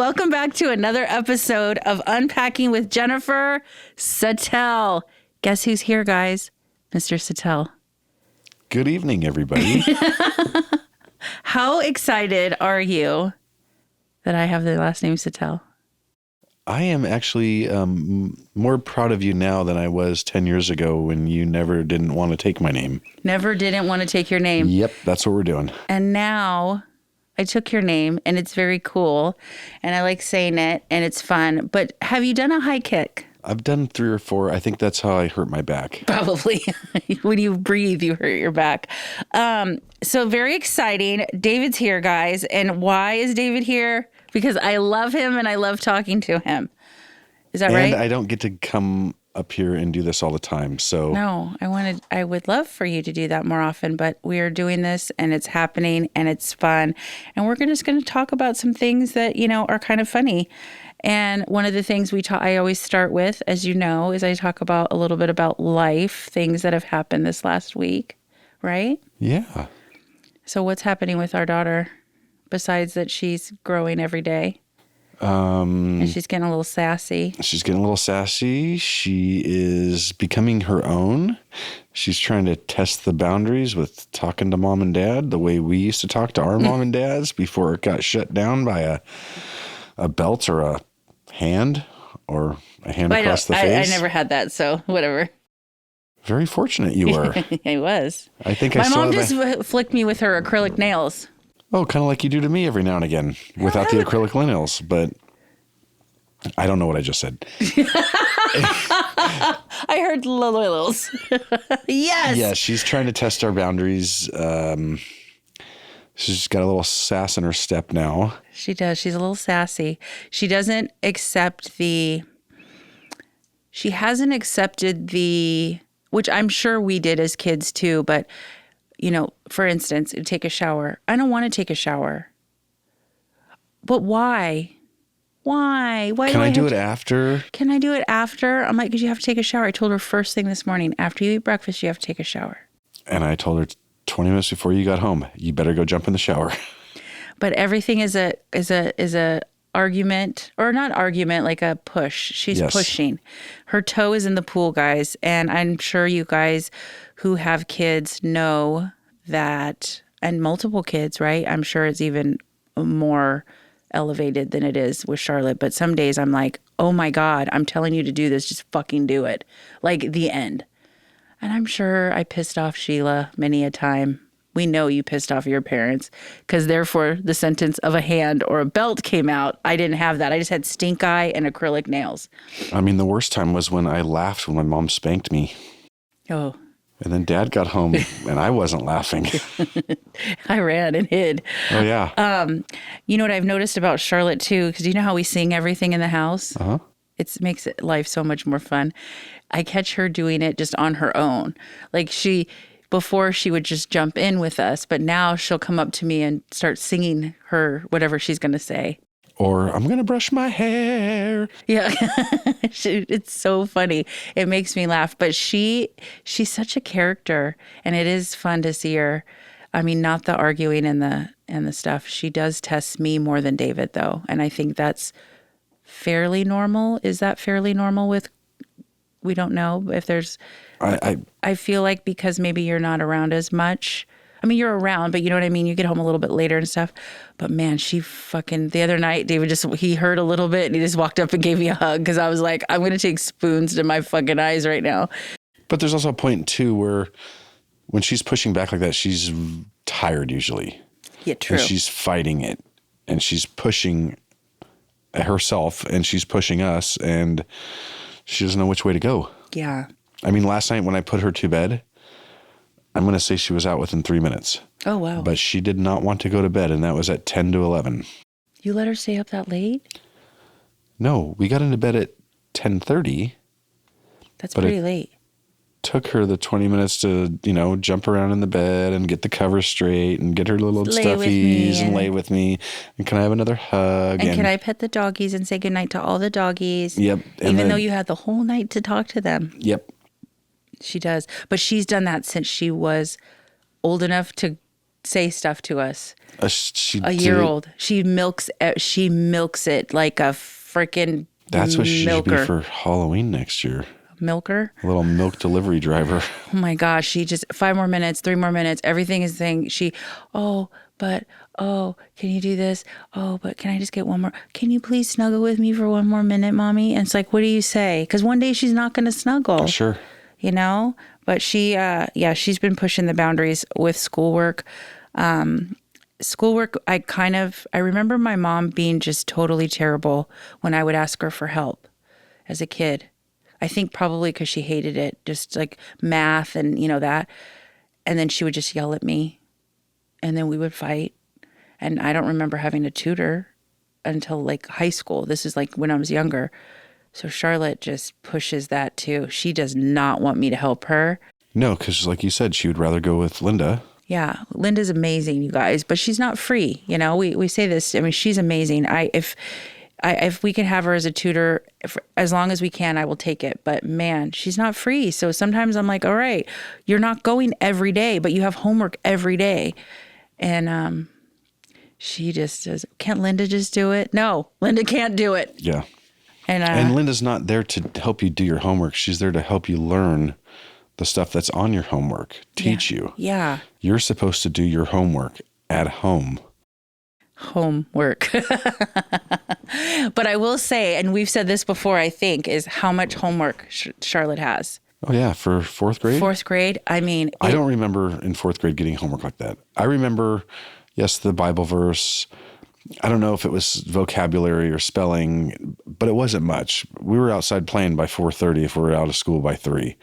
Welcome back to another episode of Unpacking with Jennifer Satel. Guess who's here, guys? Mr. Satel. Good evening, everybody. How excited are you that I have the last name Satel? I am actually more proud of you now than I was 10 years ago when you never didn't want to take my name. Never didn't want to take your name. Yep, that's what we're doing. And now I took your name, and it's very cool, and I like saying it, and it's fun. But have you done a high kick? I've done 3 or 4. I think that's how I hurt my back. Probably. When you breathe, you hurt your back. So very exciting. David's here, guys. And why is David here? Because I love him, and I love talking to him. Is that right? And I don't get to come up here and do this all the time. So No, I would love for you to do that more often, but we are doing this and it's happening and it's fun. And we're just going to talk about some things that, are kind of funny. And one of the things I always start with, as you know, is I talk about a little bit about life, things that have happened this last week, right? Yeah. So what's happening with our daughter besides that she's growing every day? And she's getting a little sassy. She's getting a little sassy. She is becoming her own. She's trying to test the boundaries with talking to mom and dad the way we used to talk to our mom and dads before it got shut down by a belt or a hand across the face. I never had that, so whatever. Very fortunate you were. I was. I think my mom just flicked me with her acrylic nails. Oh, kind of like you do to me every now and again without the acrylic nails, but I don't know what I just said. I heard littles. Yes. Yeah, she's trying to test our boundaries. She's got a little sass in her step now. She does. She's a little sassy. She hasn't accepted which I'm sure we did as kids too, but for instance, take a shower. I don't want to take a shower. But why? Why? Can I do it after? Can I do it after? I'm like, because you have to take a shower. I told her first thing this morning, after you eat breakfast, you have to take a shower. And I told her 20 minutes before you got home, you better go jump in the shower. But everything is a argument, or not argument, like a push. She's pushing. Her toe is in the pool, guys. And I'm sure you guys who have kids know that, and multiple kids, right? I'm sure it's even more elevated than it is with Charlotte. But some days I'm like, oh my God, I'm telling you to do this. Just fucking do it. Like the end. And I'm sure I pissed off Sheila many a time. We know you pissed off your parents because therefore the sentence of a hand or a belt came out. I didn't have that. I just had stink eye and acrylic nails. I mean, the worst time was when I laughed when my mom spanked me. Oh. And then Dad got home and I wasn't laughing. I ran and hid. Oh, yeah. You know what I've noticed about Charlotte, too? Because you know how we sing everything in the house? Uh-huh. It makes life so much more fun. I catch her doing it just on her own. Like before she would just jump in with us, but now she'll come up to me and start singing her whatever she's going to say. Or I'm going to brush my hair. Yeah. It's so funny. It makes me laugh. But she's such a character, and it is fun to see her. I mean, not the arguing and the stuff. She does test me more than David, though. And I think that's fairly normal. Is that fairly normal with, we don't know if there's, I feel like because maybe you're not around as much. I mean, you're around, but you know what I mean? You get home a little bit later and stuff. But man, the other night, David he heard a little bit and he just walked up and gave me a hug because I was like, I'm going to take spoons to my fucking eyes right now. But there's also a point too where when she's pushing back like that, she's tired usually. Yeah, true. And she's fighting it and she's pushing herself and she's pushing us and she doesn't know which way to go. Yeah. I mean, last night when I put her to bed, I'm going to say she was out within 3 minutes. Oh, wow. But she did not want to go to bed, and that was at 10 to 11. You let her stay up that late? No, we got into bed at 10:30. That's pretty late. Took her the 20 minutes to, jump around in the bed and get the covers straight and get her little stuffies and lay with me. And can I have another hug? And can I pet the doggies and say goodnight to all the doggies? Yep. Even though you had the whole night to talk to them. Yep. She does. But she's done that since she was old enough to say stuff to us. She A year old. She milks it like a freaking That's what she should be milker. for Halloween next year. Milker? A little milk delivery driver. Oh my gosh. She just 5 more minutes, 3 more minutes. Everything is saying can you do this? Oh, but can I just get one more? Can you please snuggle with me for 1 more minute, mommy? And it's like, what do you say? Because one day she's not going to snuggle. Sure. You know? But she's been pushing the boundaries with schoolwork. Schoolwork, I remember my mom being just totally terrible when I would ask her for help as a kid. I think probably because she hated it, just like math and, that. And then she would just yell at me and then we would fight. And I don't remember having a tutor until like high school. This is like when I was younger. So Charlotte just pushes that too. She does not want me to help her. No, because like you said, she would rather go with Linda. Yeah, Linda's amazing, you guys, but she's not free. We say this. I mean, she's amazing. If we can have her as a tutor, as long as we can, I will take it. But man, she's not free. So sometimes I'm like, all right, you're not going every day, but you have homework every day. And she just does. Can't Linda just do it? No, Linda can't do it. Yeah. And Linda's not there to help you do your homework. She's there to help you learn the stuff that's on your homework, teach you. Yeah. You're supposed to do your homework at home. Homework. But I will say, and we've said this before, I think, is how much homework Charlotte has. Oh, yeah. For 4th grade? 4th grade. I mean. I don't remember in 4th grade getting homework like that. I remember, yes, the Bible verse. I don't know if it was vocabulary or spelling, but it wasn't much. We were outside playing by 4:30 if we were out of school by 3.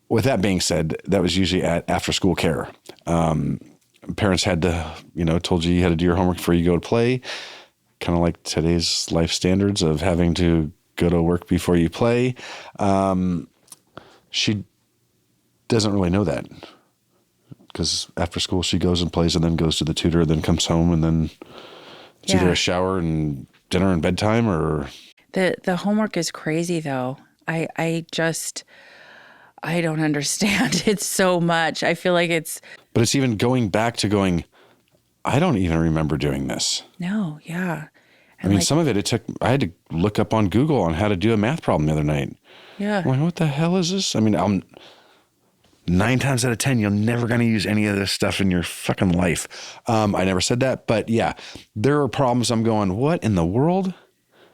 With that being said, that was usually at after school care. Parents had to, told you had to do your homework before you go to play. Kind of like today's life standards of having to go to work before you play. She doesn't really know that because after school she goes and plays and then goes to the tutor, then comes home and then it's either a shower and dinner and bedtime or. The homework is crazy though. I don't understand it so much. I feel like it's. But it's even going back to I don't even remember doing this. No, yeah. And I mean, some of it took, I had to look up on Google on how to do a math problem the other night. Yeah. I'm like, what the hell is this? I mean, 9 times out of 10, you're never going to use any of this stuff in your fucking life. I never said that, but yeah, there are problems I'm going, what in the world?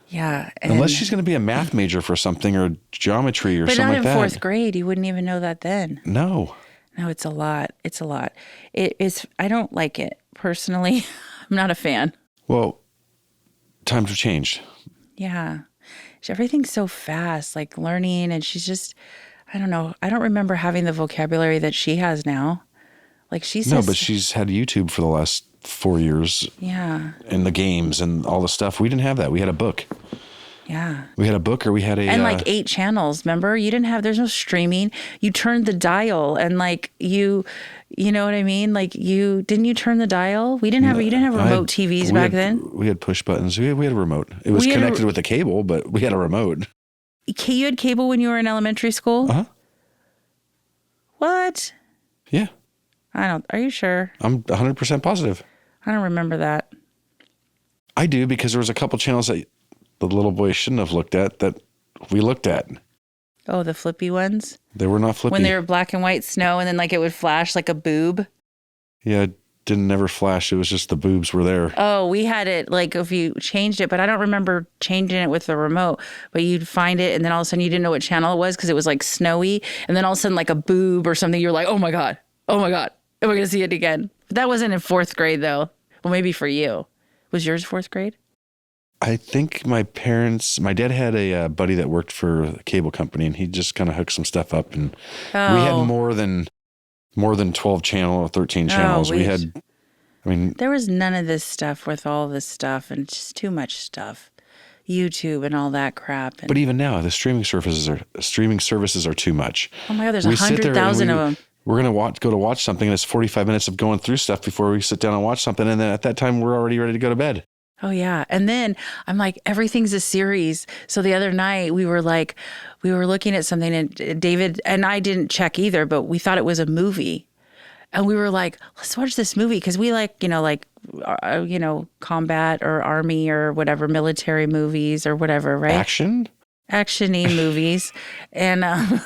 Yeah. Unless she's going to be a math major for something or geometry or something like that. But not in 4th grade. You wouldn't even know that then. No. No, it's a lot. It's a lot. I don't like it personally. I'm not a fan. Well, times have changed. Yeah. Everything's so fast, like learning. And she's just, I don't know. I don't remember having the vocabulary that she has now. Like she says. No, but she's had YouTube for the last 4 years. Yeah. And the games and all the stuff. We didn't have that. We had a book. Yeah. We had a book or we had and like 8 channels, remember? There's no streaming. You turned the dial and like you know what I mean? Like you turn the dial? You didn't have remote TVs back then? We had push buttons. We had a remote. It was connected with a cable, but we had a remote. You had cable when you were in elementary school? Uh-huh. What? Yeah. Are you sure? I'm 100% positive. I don't remember that. I do because there was a couple channels that the little boy shouldn't have looked at that we looked at. Oh, the flippy ones? They were not flippy. When they were black and white snow and then like it would flash like a boob? Yeah, it didn't never flash. It was just the boobs were there. Oh, we had it like if you changed it, but I don't remember changing it with the remote. But you'd find it and then all of a sudden you didn't know what channel it was because it was like snowy. And then all of a sudden like a boob or something, you're like, oh my God. Am I going to see it again? But that wasn't in 4th grade though. Well, maybe for you. Was yours 4th grade? I think my dad had a buddy that worked for a cable company and he just kind of hooked some stuff up and we had more than 12 channels or 13 channels. There was none of this stuff with all this stuff and just too much stuff. YouTube and all that crap. But even now, the streaming services are too much. Oh my God, there's 100,000 of them. We're going to go to watch something and it's 45 minutes of going through stuff before we sit down and watch something. And then at that time, we're already ready to go to bed. Oh, yeah. And then I'm like, everything's a series. So the other night we were looking at something and David and I didn't check either, but we thought it was a movie. And we were like, let's watch this movie because we like, combat or army or whatever, military movies or whatever, right? Action-y movies. And that's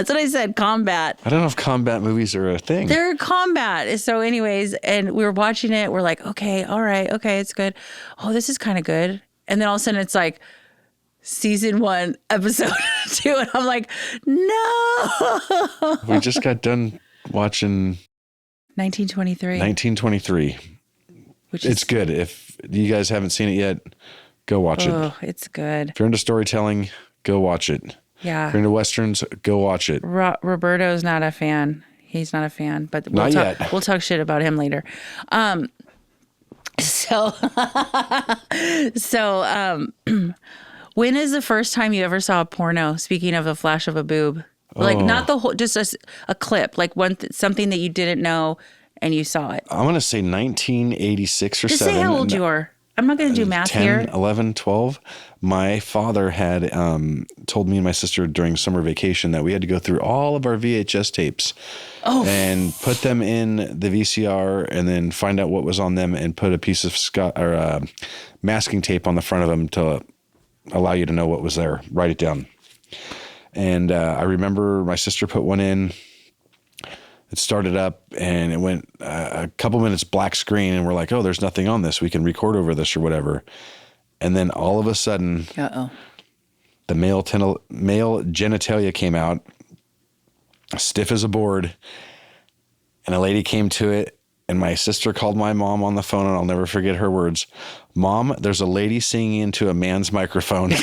what I said, combat. I don't know if combat movies are a thing. They're combat. So anyways, and we were watching it. We're like, okay, all right, okay, it's good. Oh, this is kind of good. And then all of a sudden it's like season 1, episode 2. And I'm like, no. We just got done watching 1923. It's good. If you guys haven't seen it yet, go watch it. Oh, it's good. If you're into storytelling, go watch it. Yeah. If you're into Westerns, go watch it. Roberto's not a fan. He's not a fan, but we'll talk shit about him later. So when is the first time you ever saw a porno? Speaking of a flash of a boob, like not the whole, just a clip, like something that you didn't know and you saw it. I'm going to say 1986 or 7. Just say how old you are. I'm not going to do math 10, here. 11, 12. My father had told me and my sister during summer vacation that we had to go through all of our VHS tapes and put them in the VCR and then find out what was on them and put a piece of masking tape on the front of them to allow you to know what was there. Write it down. And I remember my sister put one in. It started up and it went a couple minutes black screen and we're like, oh, there's nothing on this. We can record over this or whatever. And then all of a sudden, the male genitalia came out, stiff as a board, and a lady came to it. And my sister called my mom on the phone, and I'll never forget her words. Mom, there's a lady singing into a man's microphone.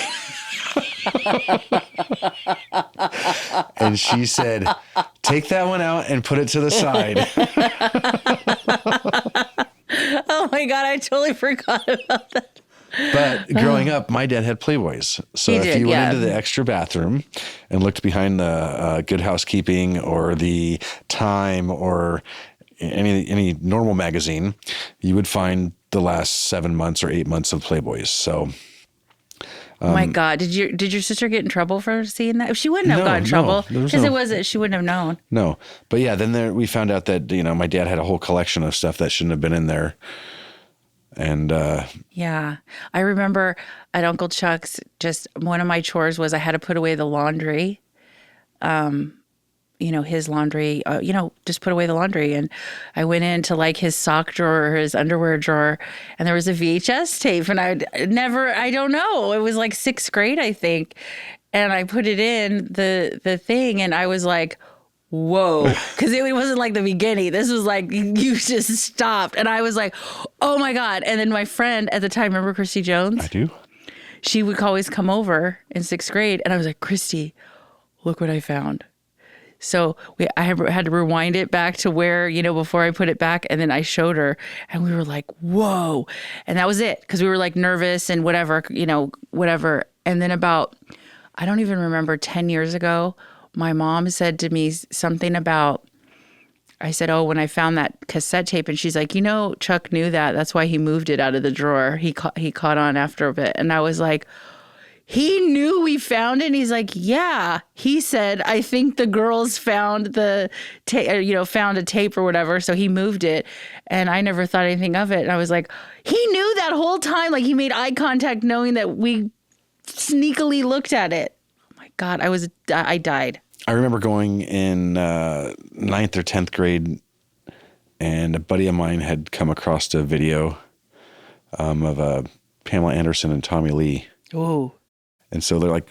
And she said, take that one out and put it to the side. Oh my God, I totally forgot about that. But growing up, my dad had Playboys. So if you went into the extra bathroom and looked behind the Good Housekeeping or the Time or any normal magazine, you would find the last 7 months or 8 months of Playboys. So, oh my God, did your sister get in trouble for seeing that? She wouldn't have gotten in trouble because she wouldn't have known. No, but yeah, then we found out that my dad had a whole collection of stuff that shouldn't have been in there. And yeah, I remember at Uncle Chuck's, just one of my chores was I had to put away the laundry. His laundry, just put away the laundry. And I went into like his sock drawer or his underwear drawer and there was a VHS tape and I don't know. It was like 6th grade, I think. And I put it in the thing and I was like, whoa, because it wasn't like the beginning. This was like, you just stopped. And I was like, oh my God. And then my friend at the time, remember Christy Jones? I do. She would always come over in 6th grade. And I was like, Christy, look what I found. So I had to rewind it back to where, before I put it back. And then I showed her and we were like, whoa. And that was it. Because we were like nervous and whatever. And then about, I don't even remember, 10 years ago, my mom said to me something about, I said, oh, when I found that cassette tape, and she's like, Chuck knew that. That's why he moved it out of the drawer. He caught on after a bit. And I was like, he knew we found it. And he's like, yeah. He said, I think the girls found found a tape or whatever. So he moved it. And I never thought anything of it. And I was like, he knew that whole time. Like he made eye contact knowing that we sneakily looked at it. Oh my God, I died. I remember going in 9th or 10th grade, and a buddy of mine had come across a video of Pamela Anderson and Tommy Lee. Oh. And so they're like,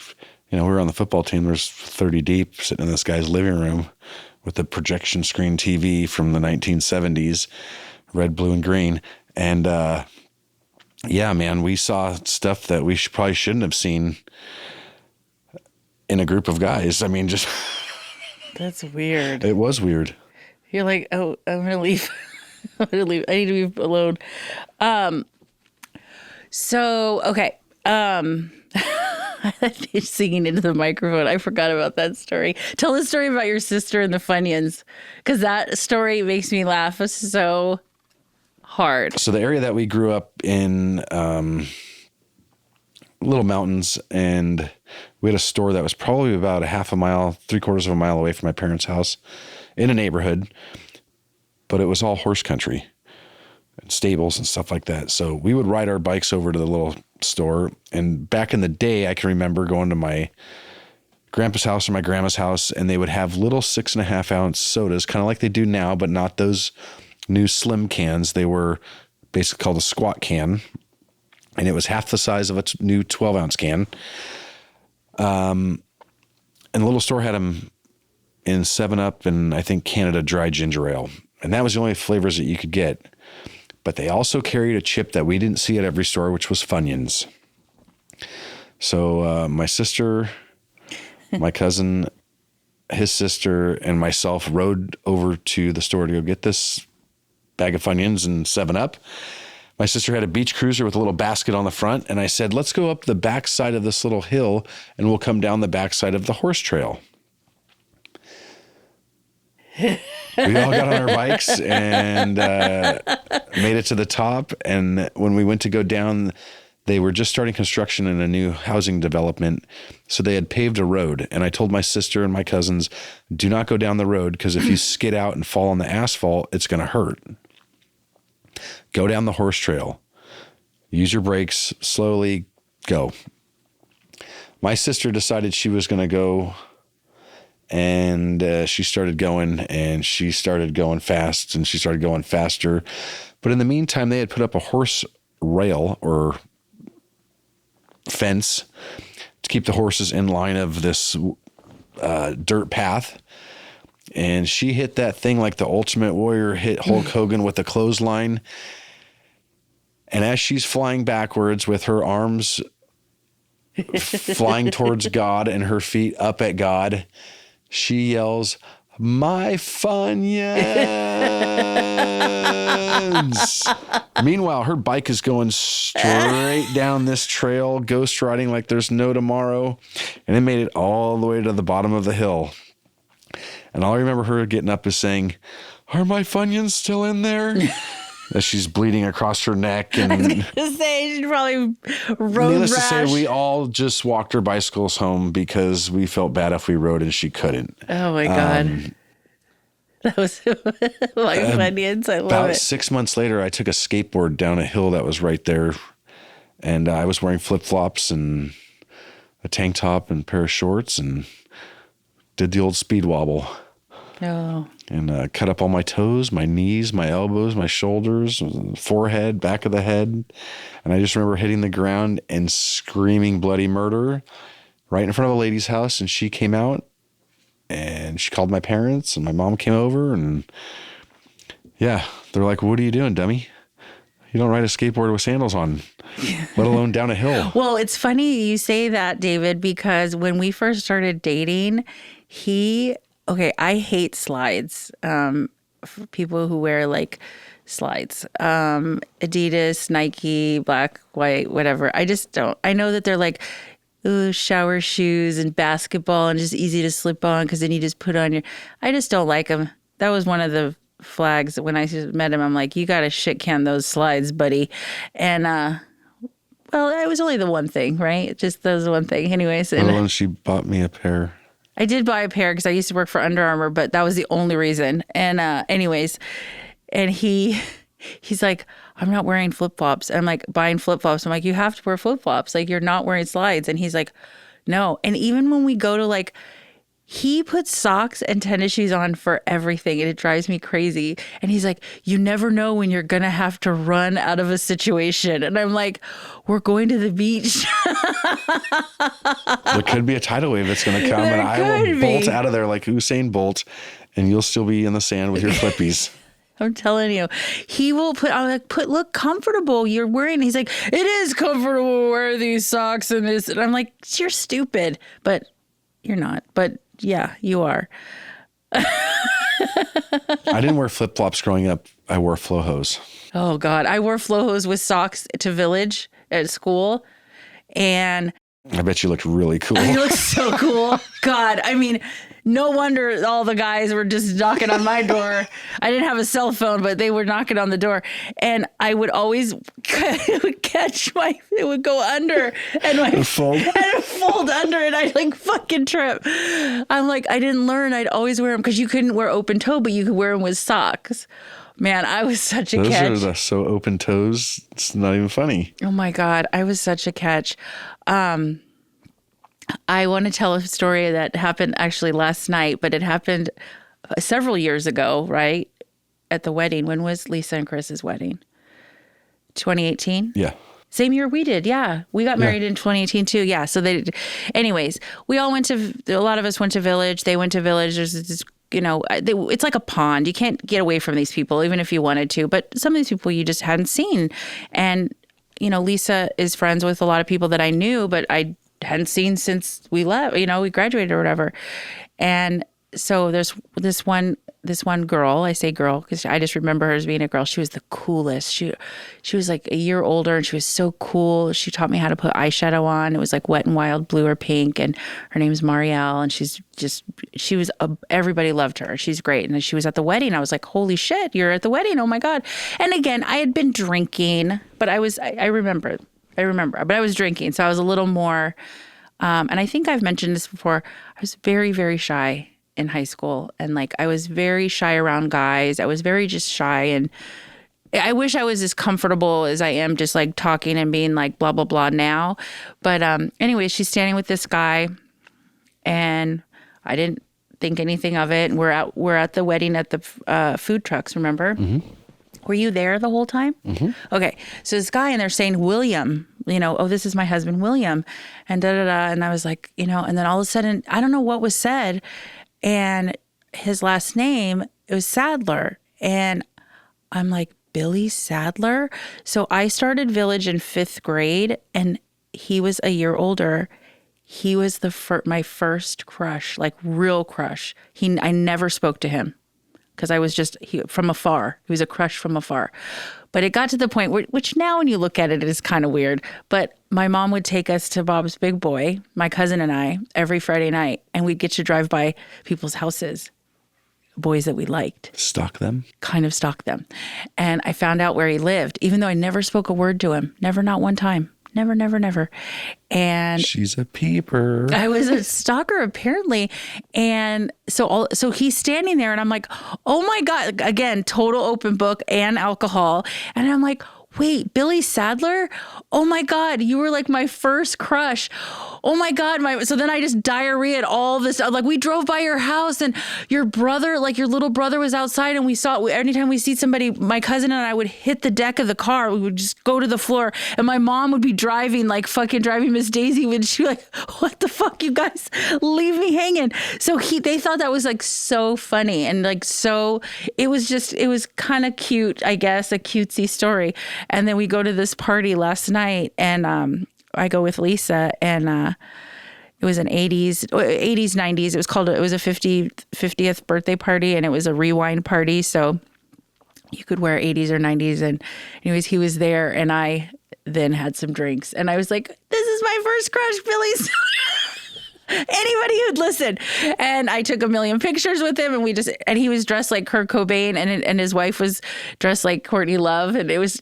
we were on the football team. There's 30 deep sitting in this guy's living room with a projection screen TV from the 1970s, red, blue, and green. And yeah, man, we saw stuff that we probably shouldn't have seen in a group of guys. I mean, just that's weird. It was weird. You're like, oh, I'm gonna leave. I'm gonna leave. I need to be alone. So okay. You're singing into the microphone. I forgot about that story. Tell the story about your sister and the Funyuns, because that story makes me laugh so hard. So the area that we grew up in, little mountains, and we had a store that was probably about a half a mile, 3/4 of a mile away from my parents' house. in a neighborhood, but it was all horse country and stables and stuff like that. So we would ride our bikes over to the little store. And back in the day, I can remember going to my grandpa's house or my grandma's house, and they would have little 6.5 ounce sodas, kind of like they do now, but not those new slim cans. They were basically called a squat can, and it was half the size of a new 12 ounce can. And the little store had them in 7-Up and I think Canada Dry Ginger Ale. And that was the only flavors that you could get. But they also carried a chip that we didn't see at every store, which was Funyuns. So my sister, my cousin, his sister, and myself rode over to the store to go get this bag of Funyuns and 7-Up. My sister had a beach cruiser with a little basket on the front, and I said, let's go up the backside of this little hill, and we'll come down the backside of the horse trail. We all got on our bikes and made it to the top, and when we went to go down, they were just starting construction in a new housing development, so they had paved a road, and I told my sister and my cousins, do not go down the road, because if you skid out and fall on the asphalt, it's going to hurt. Go down the horse trail. Use your brakes, slowly go. My sister decided she was going to go, and she started going, and she started going fast, and she started going faster. But in the meantime, they had put up a horse rail or fence to keep the horses in line of this dirt path. And she hit that thing like the Ultimate Warrior hit Hulk Hogan with a clothesline. And as she's flying backwards with her arms flying towards God and her feet up at God, she yells, "My Funyuns!" Meanwhile, her bike is going straight down this trail, ghost riding like there's no tomorrow. And it made it all the way to the bottom of the hill. And all I remember her getting up is saying, "Are my Funyuns still in there?" As she's bleeding across her neck. And I was going to say, she probably road needless rash. to say, we all just walked our bicycles home because we felt bad if we rode and she couldn't. Oh, my God. That was like Funyuns. I love about it. 6 months later, I took a skateboard down a hill that was right there. And I was wearing flip-flops and a tank top and a pair of shorts and did the old speed wobble. Oh. And cut up all my toes, my knees, my elbows, my shoulders, forehead, back of the head. And I just remember hitting the ground and screaming bloody murder right in front of a lady's house. And she came out and she called my parents and my mom came over. And yeah, they're like, "What are you doing, dummy? You don't ride a skateboard with sandals on, let alone down a hill." Well, it's funny you say that, David, because when we first started dating, I hate slides. For people who wear like slides, Adidas, Nike, black, white, whatever. I just don't. I know that they're like shower shoes and basketball and just easy to slip on because then you just put on your. I just don't like them. That was one of the flags when I met him. I'm like, you got to shit can those slides, buddy. And well, it was only the one thing, right? Just that was the one thing, anyways. And she bought me a pair. I did buy a pair because I used to work for Under Armour, but that was the only reason. And anyways, and he's like, "I'm not wearing flip-flops." And I'm like, buying flip-flops. I'm like, "You have to wear flip-flops. Like, you're not wearing slides." And he's like, "No." And even when we go to like, he puts socks and tennis shoes on for everything, and it drives me crazy. And he's like, "You never know when you're going to have to run out of a situation." And I'm like, "We're going to the beach." There could be a tidal wave that's going to come, and I will bolt out of there like Usain Bolt, and you'll still be in the sand with your flippies. I'm telling you, he will I'm like, look comfortable. You're wearing, he's like, "It is comfortable to wear these socks and this." And I'm like, "You're stupid," but you're not. But yeah, you are. I didn't wear flip-flops growing up. I wore flow hose. Oh God. I wore flow hose with socks to Village at school. And I bet you looked really cool. you look so cool. God. I mean, No wonder all the guys were just knocking on my door. I didn't have a cell phone, but they were knocking on the door. And I would always it would go under and it would fold under and I'd like fucking trip. I'm like, I didn't learn. I'd always wear them because you couldn't wear open toe, but you could wear them with socks. Man, I was such a catch. Those are so open toes. It's not even funny. Oh my God. I was such a catch. I want to tell a story that happened actually last night, but it happened several years ago, right? At the wedding. When was Lisa and Chris's wedding? 2018? Yeah. Same year we did. Yeah. We got married in 2018 too. Yeah. So anyways, we all a lot of us went to Village. They went to Village. There's this, it's like a pond. You can't get away from these people, even if you wanted to. But some of these people you just hadn't seen. And, Lisa is friends with a lot of people that I knew, but I hadn't seen since we left, we graduated or whatever. And so there's this one girl, I say girl because I just remember her as being a girl. She was the coolest. She was like a year older and she was so cool. She taught me how to put eyeshadow on. It was like Wet and Wild blue or pink. And her name's Marielle. And everybody loved her. She's great. And she was at the wedding. I was like, holy shit, you're at the wedding. Oh my God. And again, I had been drinking, but I remember, but I was drinking. So I was a little more, and I think I've mentioned this before. I was very, very shy in high school. And like, I was very shy around guys. I was very just shy. And I wish I was as comfortable as I am just like talking and being like blah, blah, blah now. But anyway, she's standing with this guy and I didn't think anything of it. And we're at the wedding at the food trucks, remember? Mm-hmm. Were you there the whole time? Mm-hmm. Okay. So this guy, and they're saying William, oh, this is my husband, William, and da-da-da. And I was like, and then all of a sudden, I don't know what was said. And his last name, it was Sadler. And I'm like, Billy Sadler? So I started Village in 5th grade, and he was a year older. He was my first crush, like real crush. I never spoke to him. Because I was from afar. He was a crush from afar. But it got to the point which now when you look at it, it is kind of weird. But my mom would take us to Bob's Big Boy, my cousin and I, every Friday night. And we'd get to drive by people's houses, boys that we liked. Stalk them? Kind of stalk them. And I found out where he lived, even though I never spoke a word to him. Never, not one time. Never, never, never. And she's a peeper. I was a stalker apparently. And so he's standing there and I'm like, oh my God, again, total open book and alcohol. And I'm like, wait, Billy Sadler? Oh my God, you were like my first crush. Oh my God. So then I just diarrheaed all this. Like we drove by your house and your brother, like your little brother was outside and we saw, anytime we see somebody, my cousin and I would hit the deck of the car. We would just go to the floor and my mom would be driving, like fucking driving Miss Daisy. When she like, what the fuck, you guys leave me hanging. So they thought that was like so funny. And like, so it was kind of cute, I guess, a cutesy story. And then we go to this party last night and I go with Lisa and it was an 80s, 90s. It was a 50th birthday party and it was a rewind party. So you could wear 80s or 90s. And anyways, he was there and I then had some drinks and I was like, this is my first crush, Billy. Anybody who'd listen. And I took a million pictures with him and he was dressed like Kurt Cobain and his wife was dressed like Courtney Love. And it was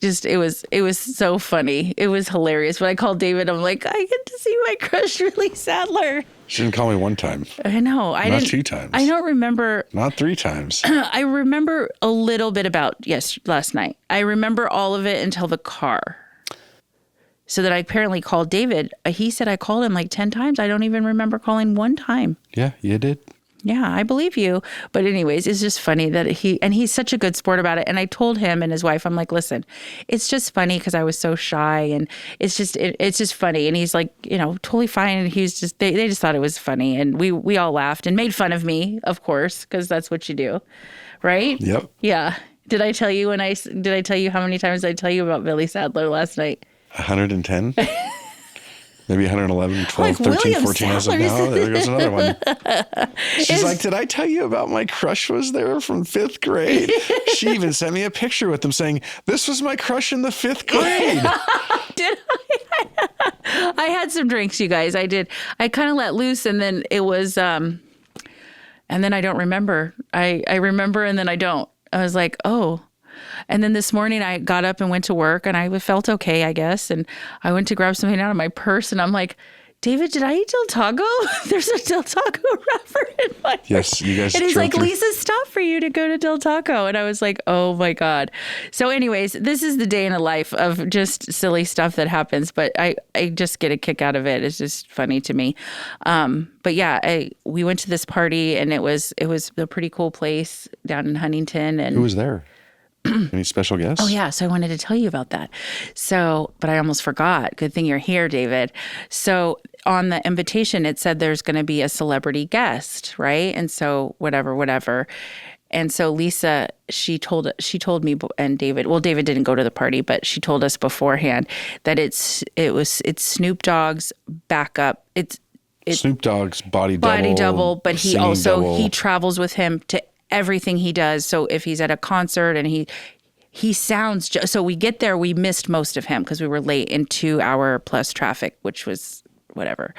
so funny. It was hilarious. But I called David. I'm like, I get to see my crush, Billy Sadler. She didn't call me one time. I know. Not 2 times. I don't remember. Not 3 times. I remember a little bit about, last night. I remember all of it until the car. So that I apparently called David. He said I called him like 10 times. I don't even remember calling one time. Yeah, you did. Yeah, I believe you. But anyways, it's just funny that he's such a good sport about it. And I told him and his wife, I'm like, listen, it's just funny because I was so shy and it's just funny. And he's like, totally fine. And he's just, they just thought it was funny. And we all laughed and made fun of me, of course, because that's what you do. Right? Yep. Yeah. Did I tell you how many times I tell you about Billy Sadler last night? 110? Maybe 111, 12, like 13, William 14 as of Sadler's. now. There goes another one. She's like, did I tell you about my crush was there from 5th grade? She even sent me a picture with them saying, this was my crush in the 5th grade. Did I? I had some drinks, you guys. I did. I kind of let loose and then it was, And then I don't remember. I remember and then I don't. I was like, oh. And then this morning I got up and went to work and I felt okay, I guess. And I went to grab something out of my purse and I'm like, David, did I eat Del Taco? There's a Del Taco wrapper in my Yes, you guys. And he's like, Lisa, stop for you to go to Del Taco. And I was like, oh my God. So anyways, this is the day in a life of just silly stuff that happens. But I just get a kick out of it. It's just funny to me. But yeah, we went to this party and it was a pretty cool place down in Huntington. And who was there? Any special guests? Oh, yeah. So I wanted to tell you about that. So, but I almost forgot. Good thing you're here, David. So on the invitation, it said there's going to be a celebrity guest, right? And so whatever. And so Lisa, she told me and David, well, David didn't go to the party, but she told us beforehand that it's Snoop Dogg's backup. It's Snoop Dogg's body double, but he travels with him to everything he does. So if he's at a concert and he sounds so we get there, we missed most of him because we were late in 2 hour plus traffic, which was whatever.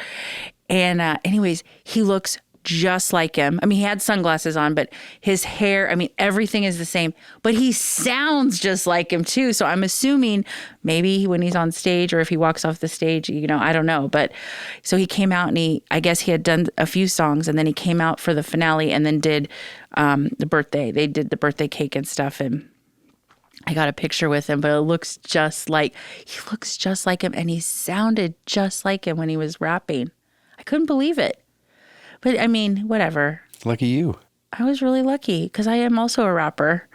And anyways, he looks just like him. I mean, he had sunglasses on, but his hair, I mean, everything is the same, but he sounds just like him too. So I'm assuming maybe when he's on stage or if he walks off the stage, I don't know. But so he came out and I guess he had done a few songs and then he came out for the finale and then did the birthday. They did the birthday cake and stuff. And I got a picture with him, but he looks just like him. And he sounded just like him when he was rapping. I couldn't believe it. But I mean, whatever. Lucky you. I was really lucky because I am also a rapper.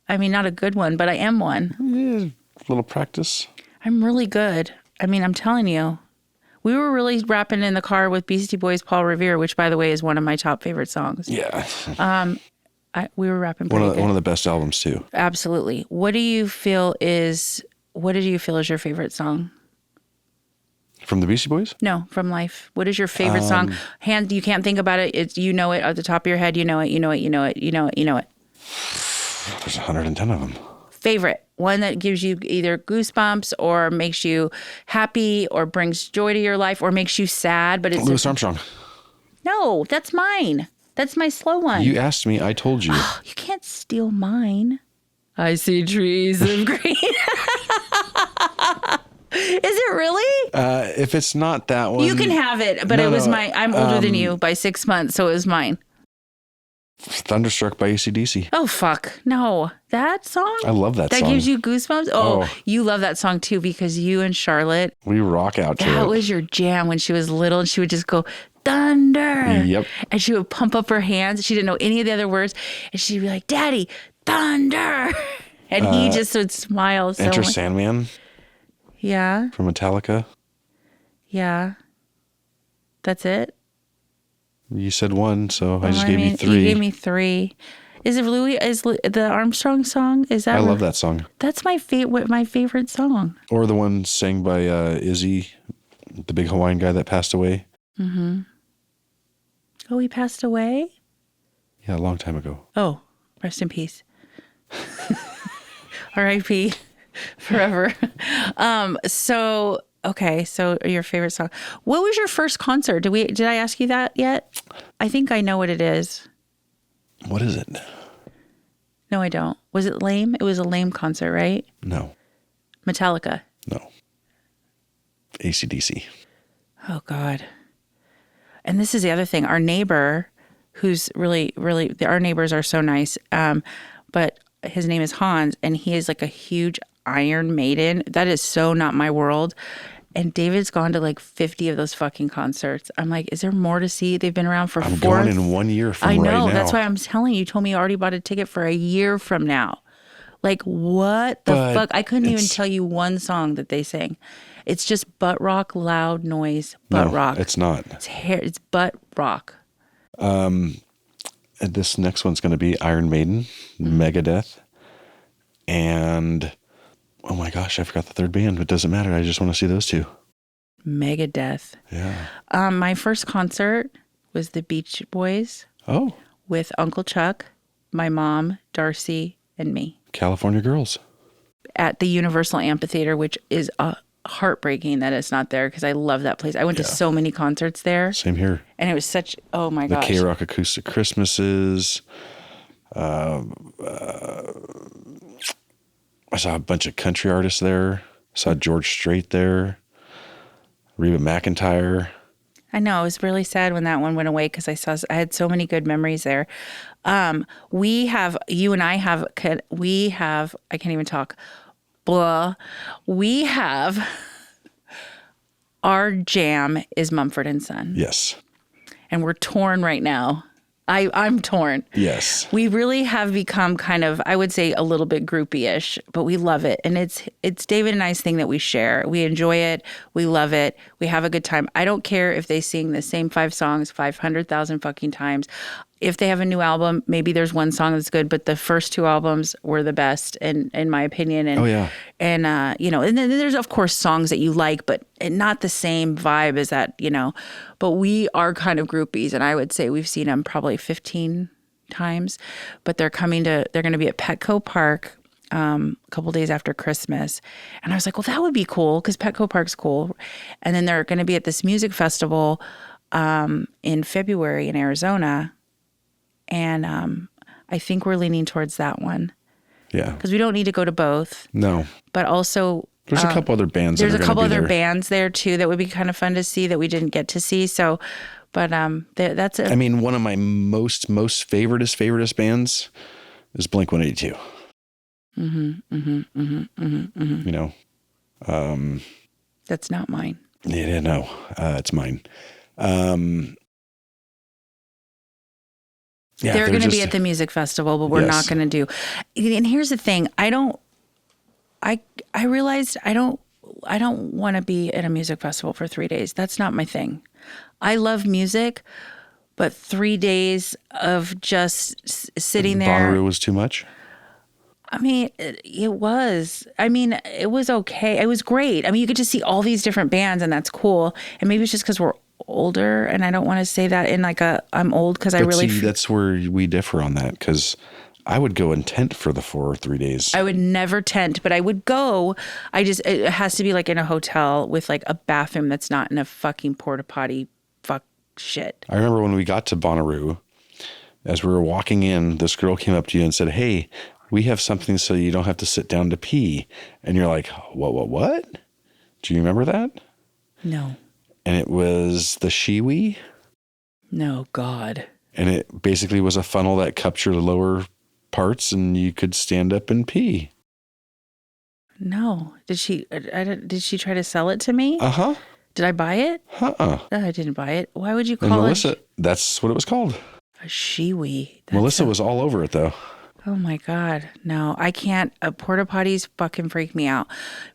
I mean, not a good one, but I am one. Yeah, a little practice. I'm really good. I mean, I'm telling you. We were really rapping in the car with Beastie Boys' Paul Revere, which, by the way, is one of my top favorite songs. Yeah. We were rapping pretty good. One of the best albums, too. Absolutely. What did you feel is your favorite song? From the Beastie Boys? No, from life. What is your favorite song? You can't think about it. You know it at the top of your head. You know it. There's 110 of them. Favorite. One that gives you either goosebumps or makes you happy or brings joy to your life or makes you sad. But it's Louis Armstrong. No, that's mine. That's my slow one. You asked me. I told you. You can't steal mine. I see trees of green. Is it really? If it's not that one. You can have it, but mine. I'm older than you by 6 months, so it was mine. Thunderstruck by AC/DC. Oh, fuck. No. That song? I love that song. That gives you goosebumps? Oh, you love that song too because you and Charlotte. We rock out to it. That was your jam when she was little and she would just go, thunder. Yep. And she would pump up her hands. She didn't know any of the other words. And she'd be like, Daddy, thunder. And he just would smile so Enter much. Sandman. Yeah. From Metallica. Yeah. That's it? You said one, so I just gave you three. You gave me three. Is the Armstrong song? Is that? I love that song. That's my favorite song. Or the one sang by Izzy, the big Hawaiian guy that passed away. Mm-hmm. Oh, he passed away? Yeah, a long time ago. Oh, rest in peace. R.I.P. forever. Okay, so your favorite song. What was your first concert? Did I ask you that yet? I think I know what it is. What is it? No, I don't. Was it lame? It was a lame concert, right? No. Metallica? No. AC/DC. Oh, God. And this is the other thing. Our neighbor, who's really, really, our neighbors are so nice, but his name is Hans, and he is like a huge Iron Maiden. That is so not my world. And David's gone to like 50 of those fucking concerts. I'm like, is there more to see? They've been around for I'm going in 1 year from right now. I know. That's why I'm telling you. You told me you already bought a ticket for a year from now. Like, what the fuck? I couldn't even tell you one song that they sang. It's just butt rock, loud noise, butt rock. It's not. It's butt rock. This next one's going to be Iron Maiden, Megadeth, and... oh my gosh, I forgot the third band. It doesn't matter. I just want to see those two. Megadeth. Yeah. My first concert was the Beach Boys. Oh. With Uncle Chuck, my mom, Darcy, and me. California Girls. At the Universal Amphitheater, which is heartbreaking that it's not there because I love that place. I went to so many concerts there. Same here. And it was such, oh my gosh. The K-Rock Acoustic Christmases. I saw a bunch of country artists there. Saw George Strait there. Reba McEntire. I know. It was really sad when that one went away because I had so many good memories there. I can't even talk. Blah. We have, our jam is Mumford & Son. Yes. And we're torn right now. I'm torn. Yes. We really have become kind of, I would say, a little bit groupie-ish, but we love it. And it's David and I's thing that we share. We enjoy it. We love it. We have a good time. I don't care if they sing the same 5 songs 500,000 fucking times. If they have a new album, maybe there's one song that's good, but the first 2 albums were the best, in my opinion. And, and and then there's of course songs that you like, but not the same vibe as that, But we are kind of groupies, and I would say we've seen them probably 15 times. But they're going to be at Petco Park a couple days after Christmas, and I was like, well, that would be cool because Petco Park's cool. And then they're going to be at this music festival in February in Arizona. And I think we're leaning towards that one. Yeah. Because we don't need to go to both. No. But also... There's a couple other bands There's a couple other bands there, too, that would be kind of fun to see that we didn't get to see. So, but that's it. I mean, one of my most favoriteest bands is Blink-182. That's not mine. Yeah, no. It's mine. Yeah, they're going to be at the music festival, but we're not going to do. And here's the thing: I realized I don't want to be at a music festival for 3 days. That's not my thing. I love music, but 3 days of just sitting there. Bonnaroo was too much. I mean, it was. I mean, it was okay. It was great. I mean, you get to see all these different bands, and that's cool. And maybe it's just because we're older, and I don't want to say that in like I'm old because I really. See, that's where we differ on that because I would go in tent for the 4 or 3 days. I would never tent, but I would go. It has to be like in a hotel with like a bathroom that's not in a fucking porta potty. Fuck shit. I remember when we got to Bonnaroo, as we were walking in, this girl came up to you and said, "Hey, we have something so you don't have to sit down to pee." And you're like, what? Do you remember that? No. And it was the Shiwi. No, God. And it basically was a funnel that cupped your lower parts and you could stand up and pee. No. Did she try to sell it to me? Uh-huh. Did I buy it? Uh-uh. No, I didn't buy it. Why would you call Melissa, that's what it was called. A Shiwi? Melissa was all over it though. Oh my God. No, I can't. Porta potties fucking freak me out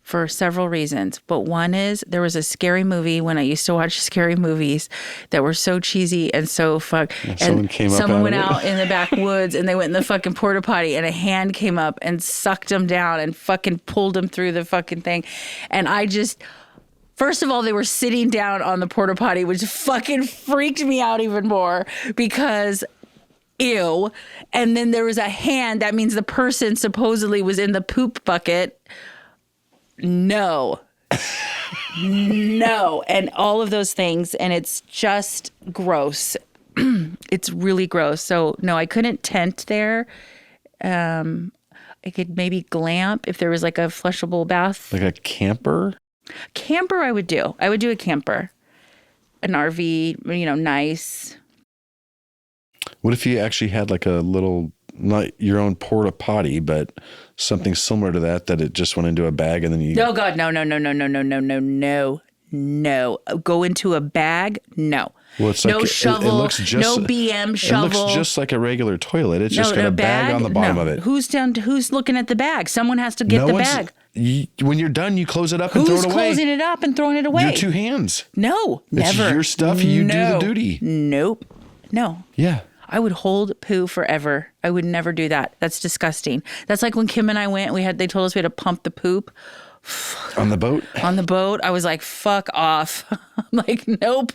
for several reasons. But one is there was a scary movie when I used to watch scary movies that were so cheesy and so fuck. Yeah, and someone went out in the backwoods and they went in the fucking porta potty and a hand came up and sucked them down and fucking pulled them through the fucking thing. And I just... First of all, they were sitting down on the porta potty, which fucking freaked me out even more because... Ew. And then there was a hand. That means the person supposedly was in the poop bucket. No. No. And all of those things. And it's just gross. It's really gross. So, no, I couldn't tent there. I could maybe glamp if there was like a flushable bath. Like a camper? Camper I would do. I would do a camper. An RV, nice. What if you actually had like a little, not your own porta potty, but something similar to that it just went into a bag and then you... Oh, God, no. Go into a bag? No. Well, it's no like, shovel, it looks just, no BM shovel. It looks just like a regular toilet. It's just got a bag on the bottom of it. Who's looking at the bag? Someone has to get the bag. When you're done, you close it up and throw it away. Who's closing it up and throwing it away? Your 2 hands. No, never. It's your stuff. You do the duty. Nope. No. Yeah. I would hold poo forever. I would never do that. That's disgusting. That's like when Kim and I went, they told us we had to pump the poop. On the boat? On the boat. I was like, fuck off. I'm like, nope.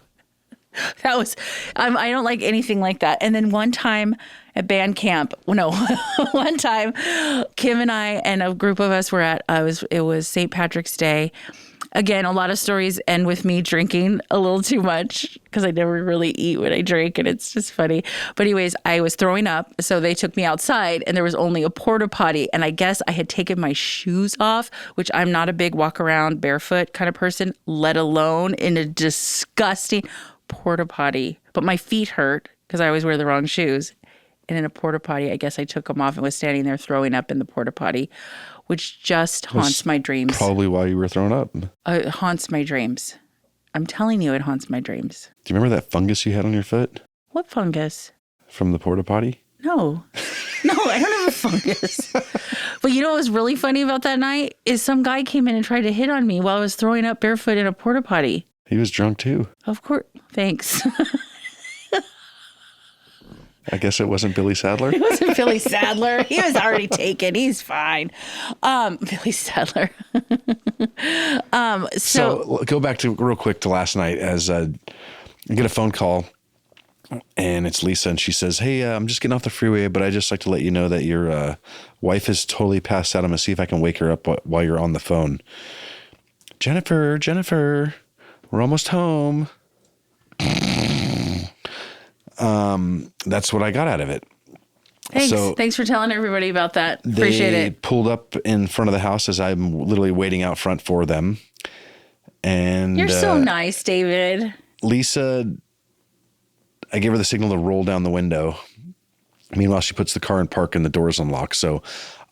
That was, I don't like anything like that. And then one time at band camp, one time Kim and I and a group of us were it was St. Patrick's Day. Again, a lot of stories end with me drinking a little too much because I never really eat when I drink, and it's just funny. But anyways, I was throwing up, so they took me outside, and there was only a porta potty, and I guess I had taken my shoes off, which I'm not a big walk around barefoot kind of person, let alone in a disgusting porta potty. But my feet hurt because I always wear the wrong shoes. And in a porta potty, I guess I took them off and was standing there throwing up in the porta potty, which just haunts my dreams. Probably why you were thrown up. It haunts my dreams. I'm telling you, it haunts my dreams. Do you remember that fungus you had on your foot? What fungus? From the porta potty? No. No, I don't have a fungus. But you know what was really funny about that night is some guy came in and tried to hit on me while I was throwing up barefoot in a porta potty. He was drunk too. Of course. Thanks. I guess it wasn't Billy Sadler. It wasn't Billy Sadler. He was already taken. He's fine. Billy Sadler. So go back to real quick to last night as I get a phone call and it's Lisa and she says, hey, I'm just getting off the freeway, but I just like to let you know that your wife is totally passed out. I'm going to see if I can wake her up while you're on the phone. Jennifer, we're almost home. That's what I got out of it. Thanks. So thanks for telling everybody about that. Appreciate they it. pulled up in front of the house as I'm literally waiting out front for them. And you're so nice, David. Lisa, I gave her the signal to roll down the window. Meanwhile, she puts the car in park and the door's unlocked. So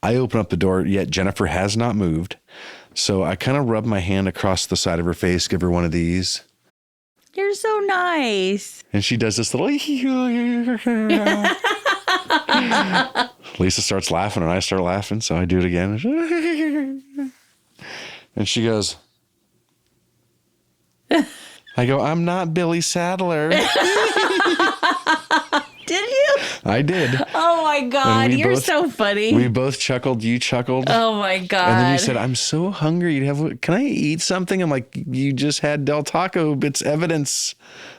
I open up the door, yet Jennifer has not moved. So I kind of rub my hand across the side of her face, give her one of these. You're so nice. And she does this little... Lisa starts laughing and I start laughing. So I do it again. And she goes... I go, I'm not Billy Sadler. Did you? I did. Oh my God, you're so funny. We both chuckled. You chuckled. Oh my God. And then you said, I'm so hungry. Can I eat something? I'm like, you just had Del Taco. It's evidence.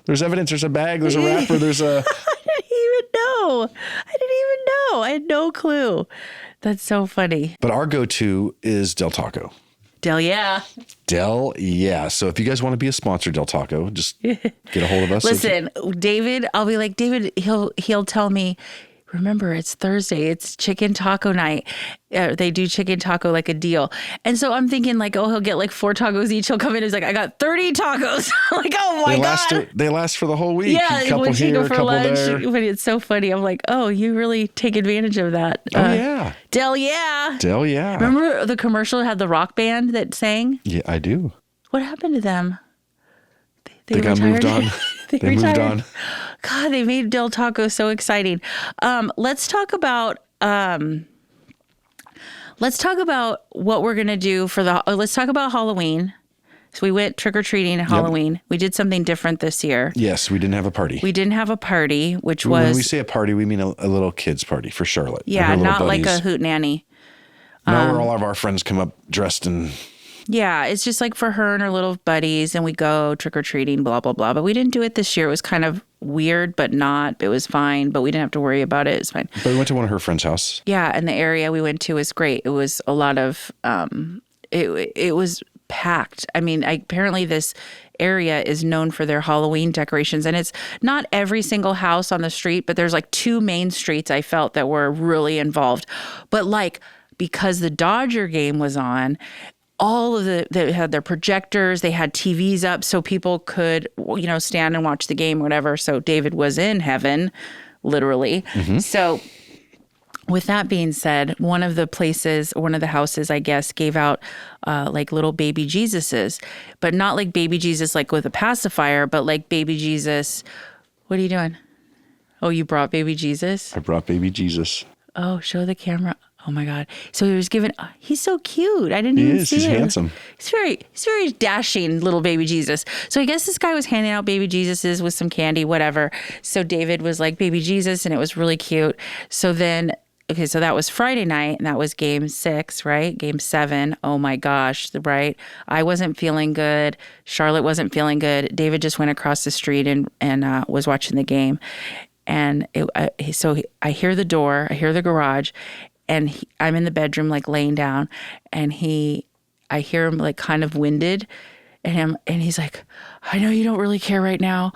There's evidence. There's a bag. There's a wrapper. There's a... I didn't even know. I had no clue. That's so funny. But our go-to is Del Taco. Del Yeah. So if you guys want to be a sponsor, Del Taco, just get a hold of us. Listen, David, I'll be like, David, he'll tell me, remember, it's Thursday. It's chicken taco night. They do chicken taco like a deal. And so I'm thinking like, oh, he'll get like 4 tacos each. He'll come in and he's like, I got 30 tacos. I'm like, oh my God. They last for the whole week. Yeah, a couple when you here, go for lunch. But it's so funny. I'm like, oh, you really take advantage of that. Oh, yeah. Del Yeah. Del Yeah. Remember the commercial had the rock band that sang? Yeah, I do. What happened to them? They got moved on. They moved on. God, they made Del Taco so exciting. Let's talk about what we're gonna do for let's talk about Halloween. So we went trick-or-treating at Halloween. Yep. We did something different this year. Yes, we didn't have a party. Which was... When we say a party, we mean a little kid's party for Charlotte. Yeah, not like a hootenanny. Now where all of our friends come up dressed in... Yeah, it's just like for her and her little buddies, and we go trick-or-treating, blah, blah, blah. But we didn't do it this year. It was kind of weird, but not. It was fine, but we didn't have to worry about it. It's fine. But we went to one of her friend's house. Yeah, and the area we went to was great. It was a lot of... It was packed. I mean, apparently this area is known for their Halloween decorations, and it's not every single house on the street, but there's like 2 main streets I felt that were really involved. But like, because the Dodger game was on, all of they had their projectors, they had TVs up so people could, stand and watch the game or whatever. So David was in heaven, literally. Mm-hmm. So with that being said, one of the houses, I guess, gave out like little baby Jesuses, but not like baby Jesus like with a pacifier, but like baby Jesus. What are you doing? Oh, you brought baby Jesus? I brought baby Jesus. Oh, show the camera. Oh my God. So he was given, he's so cute. I didn't even see him. He's handsome. He's very dashing little baby Jesus. So I guess this guy was handing out baby Jesuses with some candy, whatever. So David was like baby Jesus and it was really cute. So then, okay, so that was Friday night and that was game 6, right? Game 7. Oh my gosh, right? I wasn't feeling good. Charlotte wasn't feeling good. David just went across the street and was watching the game. And so I hear the door, I hear the garage, and I'm in the bedroom, like laying down, and I hear him like kind of winded, And he's like, I know you don't really care right now,